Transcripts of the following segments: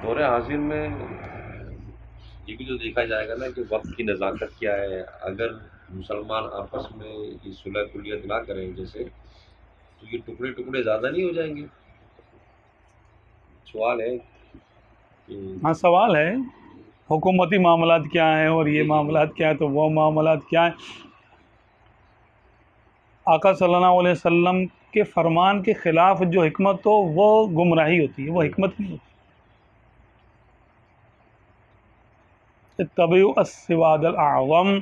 दौरे हाजिर में ये भी तो देखा जाएगा ना कि वक्त की नज़ाकत क्या है। अगर मुसलमान आपस में ये सुलह कुलियत ना करें जैसे, तो ये टुकड़े टुकड़े ज़्यादा नहीं हो जाएंगे? सवाल है कि हाँ, सवाल है हुकूमती मामलात क्या हैं और ये जी जी मामलात क्या है, तो वो मामलात क्या है। आका सल्लल्लाहु अलैहि वसल्लम के फरमान के ख़िलाफ़ जो हिकमत हो वो गुमराही होती है, वो जी हिकमत नहीं होती। इत्तबिउ अस्सिवादल अअज़म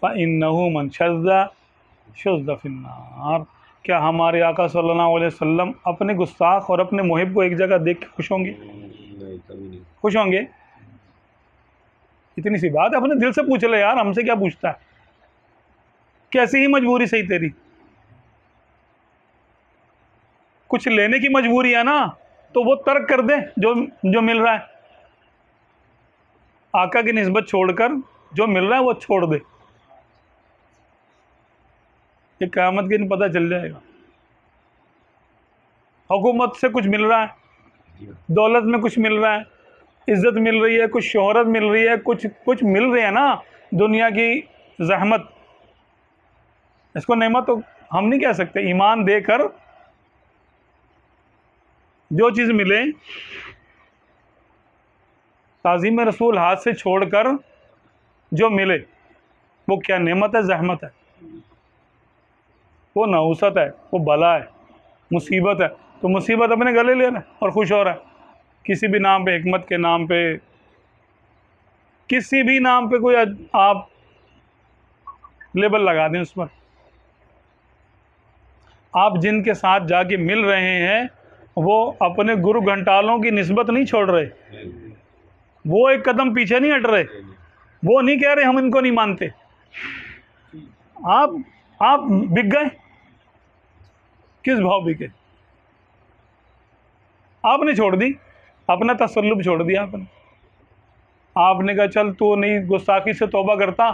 फ़इन्नहु मन शज़्ज़ शुज़्ज़ फ़िन्नार। क्या हमारे आका सल्लल्लाहु अलैहि वसल्लम अपने गुस्ताख और अपने मुहिब को एक जगह देख के खुश होंगे? नहीं, कभी नहीं। खुश होंगे? इतनी सी बात है, अपने दिल से पूछ ले यार, हमसे क्या पूछता है। कैसी ही मजबूरी सही तेरी, कुछ लेने की मजबूरी है ना, तो वो तर्क कर दे जो जो मिल रहा है। आका की निस्बत छोड़कर जो मिल रहा है वो छोड़ दे। ये क़यामत के दिन पता चल जाएगा। हुकूमत से कुछ मिल रहा है, जी हाँ। दौलत में कुछ मिल रहा है, इज्जत मिल रही है, कुछ शोहरत मिल रही है, कुछ कुछ मिल रही है ना दुनिया की जहमत। इसको नेमत तो हम नहीं कह सकते। ईमान देकर जो चीज़ मिले, ताज़ीम रसूल हाथ से छोड़कर जो मिले, वो क्या नेमत है, जहमत है? वो नहुसत है, वो बला है, मुसीबत है। तो मुसीबत अपने गले ले रहा है और खुश हो रहा है किसी भी नाम पे, हिकमत के नाम पे, किसी भी नाम पे कोई आप लेबल लगा दें उस पर। आप जिनके साथ जाके मिल रहे हैं वो अपने गुरु घंटालों की निस्बत नहीं छोड़ रहे, नहीं, वो एक कदम पीछे नहीं हट रहे, नहीं, नहीं। वो नहीं कह रहे हम इनको नहीं मानते। आप बिक गए, किस भाव बिके? आपने छोड़ दी, अपना तसल्लुब छोड़ दिया आपने कहा चल तू नहीं गुस्ताखी से तौबा करता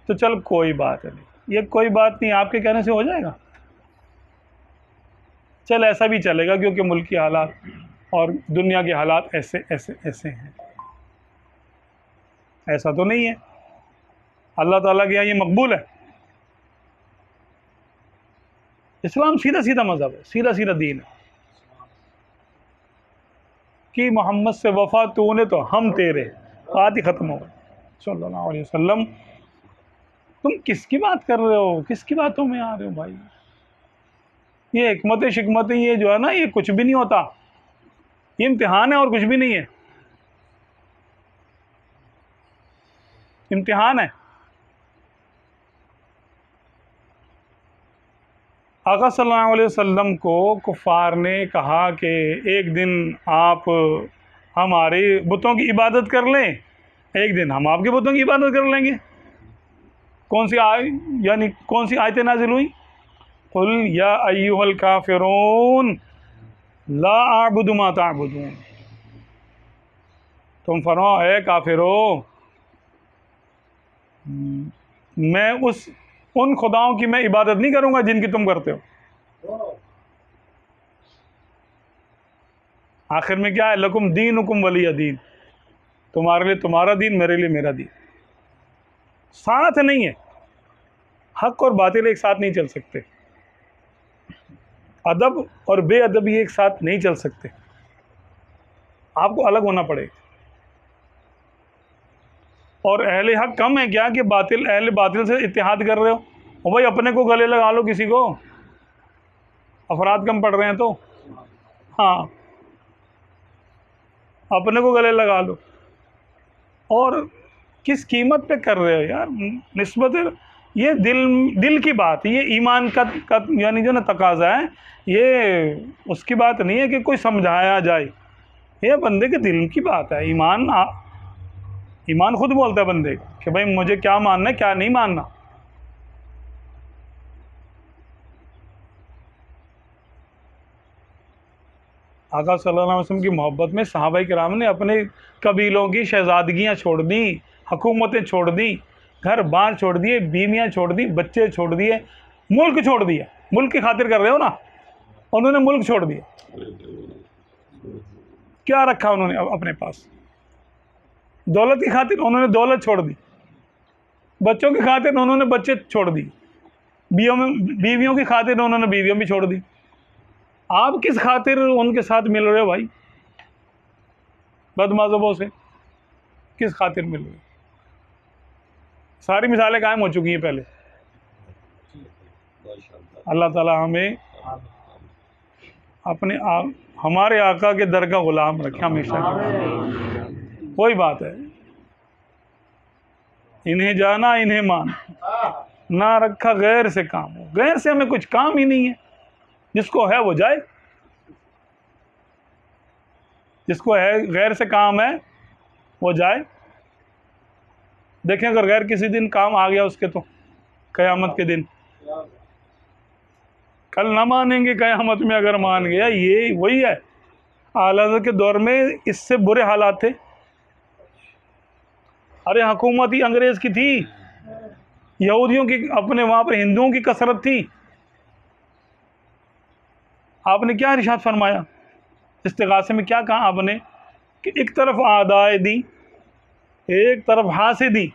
तो चल कोई बात नहीं, ये कोई बात नहीं आपके कहने से हो जाएगा। चल ऐसा भी चलेगा क्योंकि मुल्क की हालात और दुनिया के हालात ऐसे ऐसे ऐसे हैं। ऐसा तो नहीं है, अल्लाह ताला के यहाँ ये मकबूल है। इस्लाम सीधा सीधा मज़हब है, सीधा सीधा दीन है कि मोहम्मद से वफ़ा तूने तो हम तेरे, बात ही ख़त्म हो गई। सल्लल्लाहु अलैहि वसल्लम, तुम किसकी बात कर रहे हो, किसकी बातों में आ रहे हो भाई? ये हिकमत शिकमत ये जो है ना, ये कुछ भी नहीं होता, ये इम्तिहान है और कुछ भी नहीं है। इम्तिहान है। आका सल्लल्लाहु अलैहि वसल्लम को कुफ़ार ने कहा कि एक दिन आप हमारे बुतों की इबादत कर लें, एक दिन हम आपके बुतों की इबादत कर लेंगे। कौन सी यानी कौन सी आयतें नाजिल हुई? कुल या अय्युहल काफिरून ला अअबुदु मा तअबुदून। तुम फरमाओ है काफिरो, मैं उन खुदाओं की मैं इबादत नहीं करूंगा जिनकी तुम करते हो। आखिर में क्या है? लकुम दीनुकुम वलिय दीन, तुम्हारे लिए तुम्हारा दीन, मेरे लिए मेरा दीन। साथ नहीं है, हक और बातिल एक साथ नहीं चल सकते, अदब और बेअदबी एक साथ नहीं चल सकते, आपको अलग होना पड़ेगा। और अहले हक कम है क्या कि बातिल अहले बातिल से इत्तेहाद कर रहे हो? और भाई अपने को गले लगा लो किसी को, अफराद कम पड़ रहे हैं तो, हाँ अपने को गले लगा लो। और किस कीमत पे कर रहे हो यार? निस्बत ये दिल की बात है, ये ईमान का यानी जो ना तकाजा है, ये उसकी बात नहीं है कि कोई समझाया जाए, ये बंदे के दिल की बात है। ईमान खुद बोलता है बंदे कि भाई मुझे क्या मानना है क्या नहीं मानना। आका सल्लल्लाहु अलैहि वसल्लम की मोहब्बत में सहाबाए किराम ने अपने कबीलों की शहजादगियाँ छोड़ दी, हुकूमतें छोड़ दी, घर बार छोड़ दिए, बीवियाँ छोड़ दी, बच्चे छोड़ दिए, मुल्क छोड़ दिया। मुल्क की खातिर कर रहे हो ना, उन्होंने मुल्क छोड़ दिया। क्या रखा उन्होंने अपने पास? दौलत की खातिर उन्होंने दौलत छोड़ दी, बच्चों की खातिर उन्होंने बच्चे छोड़ दी, बीवियों की खातिर उन्होंने बीवियों भी छोड़ दी। आप किस खातिर उनके साथ मिल रहे हो भाई? बदमज़हबों से किस खातिर मिल रहे हो? सारी मिसालें कायम हो चुकी हैं पहले। अल्लाह ताला हमें अपने हमारे आका के दर का गुलाम रखे हमेशा। वही बात है, इन्हें जाना इन्हें मान, ना रखा गैर से काम। गैर से हमें कुछ काम ही नहीं है, जिसको है वो जाए, जिसको है गैर से काम है वो जाए। देखें अगर गैर किसी दिन काम आ गया उसके, तो क़यामत के दिन कल ना मानेंगे, क़यामत में अगर मान गया। ये वही है, आला हज़रत के दौर में इससे बुरे हालात थे। अरे हुकूमत ही अंग्रेज़ की थी, यहूदियों की, अपने वहाँ पर हिंदुओं की कसरत थी। आपने क्या इरशाद फरमाया इस्तिग़ासे में? क्या कहा आपने कि एक तरफ आदाए दी, एक तरफ हासिदी,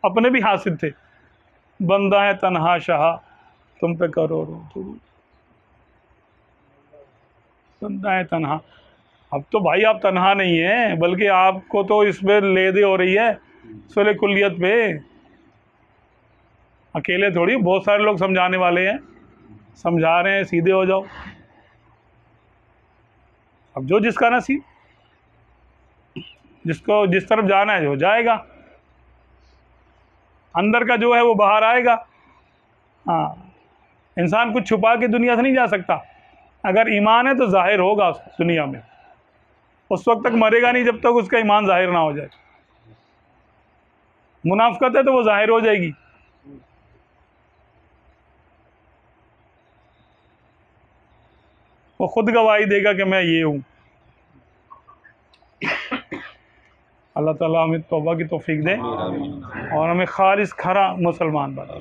अपने भी हासिद थे। बंदा है तन्हा शाह, तुम पे करोड़ों दुरूद। बंदा है तन्हा। अब तो भाई आप तन्हा नहीं हैं, बल्कि आपको तो इसमें ले दे हो रही है सुलह कुल्लियत पे। अकेले थोड़ी, बहुत सारे लोग समझाने वाले हैं, समझा रहे हैं सीधे हो जाओ। अब जो जिसका नसीब, जिसको जिस तरफ जाना है जो जाएगा, अंदर का जो है वो बाहर आएगा। हाँ, इंसान कुछ छुपा के दुनिया से नहीं जा सकता। अगर ईमान है तो जाहिर होगा दुनिया में, उस वक्त तक मरेगा नहीं जब तक उसका ईमान जाहिर ना हो जाए। मुनाफिकत है तो वो जाहिर हो जाएगी। वो खुद गवाही देगा कि मैं ये हूँ। अल्लाह ताला हमें तौबा की तौफीक दे और हमें खालिस खरा मुसलमान बना।